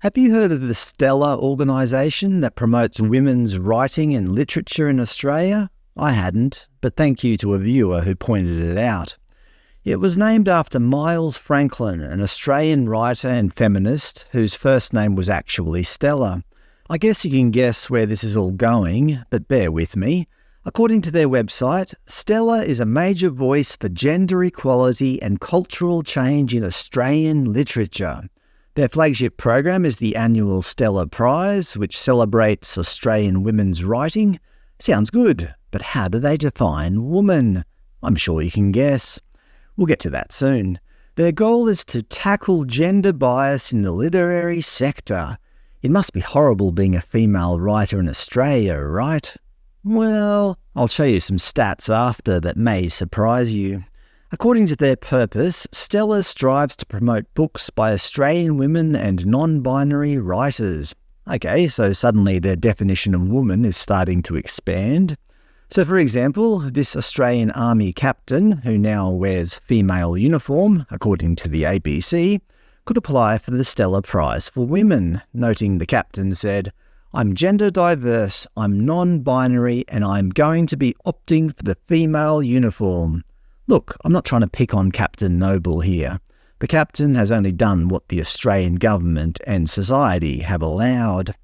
Have you heard of the Stella organisation that promotes women's writing and literature in Australia? I hadn't, but thank you to a viewer who pointed it out. It was named after Miles Franklin, an Australian writer and feminist whose first name was actually Stella. I guess you can guess where this is all going, but bear with me. According to their website, Stella is a major voice for gender equality and cultural change in Australian literature. Their flagship program is the annual Stella Prize, which celebrates Australian women's writing. Sounds good, but how do they define woman? I'm sure you can guess. We'll get to that soon. Their goal is to tackle gender bias in the literary sector. It must be horrible being a female writer in Australia, right? Well, I'll show you some stats after that may surprise you. According to their purpose, Stella strives to promote books by Australian women and non-binary writers. Okay, so suddenly their definition of woman is starting to expand. So for example, this Australian Army captain, who now wears female uniform, according to the ABC, could apply for the Stella Prize for Women, noting the captain said, "I'm gender diverse, I'm non-binary, and I'm going to be opting for the female uniform." Look, I'm not trying to pick on Captain Noble here. The captain has only done what the Australian government and society have allowed.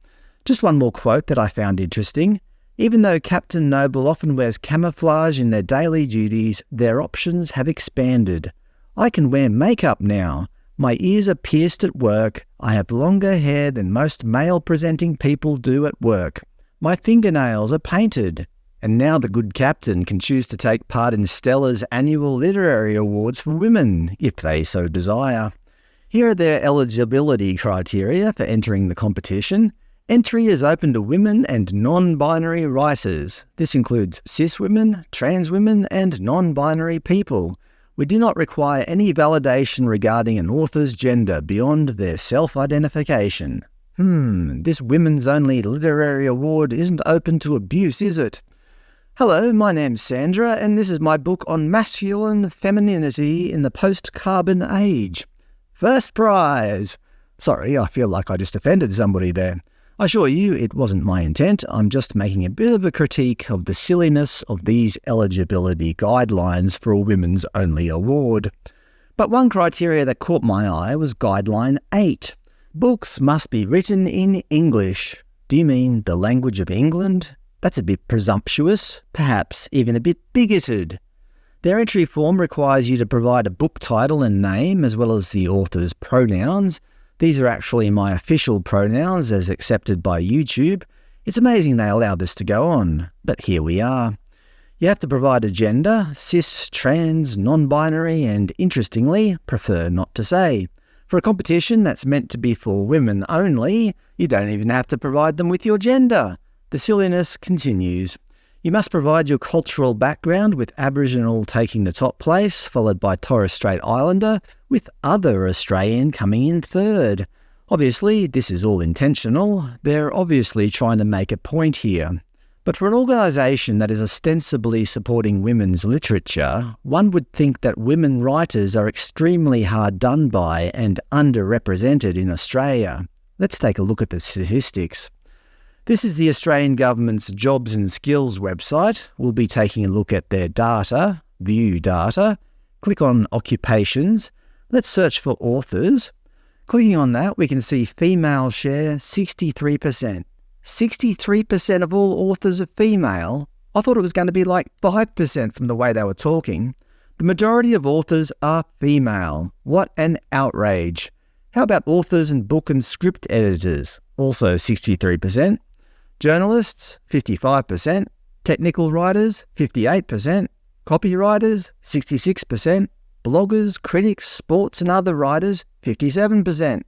Just one more quote that I found interesting. Even though Captain Noble often wears camouflage in their daily duties, their options have expanded. I can wear makeup now. My ears are pierced at work. I have longer hair than most male-presenting people do at work. My fingernails are painted. And now the good captain can choose to take part in Stella's annual literary awards for women, if they so desire. Here are their eligibility criteria for entering the competition. Entry is open to women and non-binary writers. This includes cis women, trans women, and non-binary people. We do not require any validation regarding an author's gender beyond their self-identification. This women's-only literary award isn't open to abuse, is it? Hello, my name's Sandra, and this is my book on masculine femininity in the post-carbon age. First prize! Sorry, I feel like I just offended somebody there. I assure you it wasn't my intent. I'm just making a bit of a critique of the silliness of these eligibility guidelines for a women's-only award. But one criteria that caught my eye was Guideline 8. Books must be written in English. Do you mean the language of England? That's a bit presumptuous, perhaps even a bit bigoted. Their entry form requires you to provide a book title and name, as well as the author's pronouns. These are actually my official pronouns as accepted by YouTube. It's amazing they allow this to go on, but here we are. You have to provide a gender, cis, trans, non-binary, and interestingly, prefer not to say. For a competition that's meant to be for women only, you don't even have to provide them with your gender. The silliness continues. You must provide your cultural background, with Aboriginal taking the top place, followed by Torres Strait Islander, with other Australian coming in third. Obviously, this is all intentional. They're obviously trying to make a point here. But for an organisation that is ostensibly supporting women's literature, one would think that women writers are extremely hard done by and underrepresented in Australia. Let's take a look at the statistics. This is the Australian Government's Jobs and Skills website. We'll be taking a look at their data, view data. Click on occupations. Let's search for authors. Clicking on that, we can see female share 63%. 63% of all authors are female. I thought it was going to be like 5% from the way they were talking. The majority of authors are female. What an outrage. How about authors and book and script editors? Also 63%. Journalists, 55%, technical writers, 58%, copywriters, 66%, bloggers, critics, sports and other writers, 57%.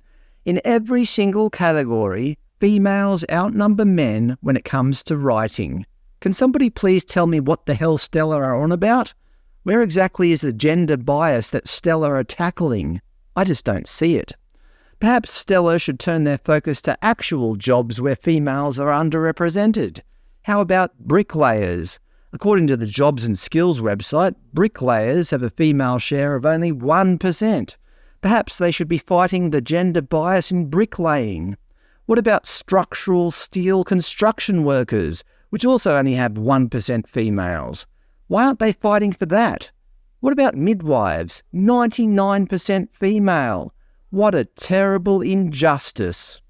In every single category, females outnumber men when it comes to writing. Can somebody please tell me what the hell Stella are on about? Where exactly is the gender bias that Stella are tackling? I just don't see it. Perhaps Stella should turn their focus to actual jobs where females are underrepresented. How about bricklayers? According to the Jobs and Skills website, bricklayers have a female share of only 1%. Perhaps they should be fighting the gender bias in bricklaying. What about structural steel construction workers, which also only have 1% females? Why aren't they fighting for that? What about midwives? 99% female. What a terrible injustice.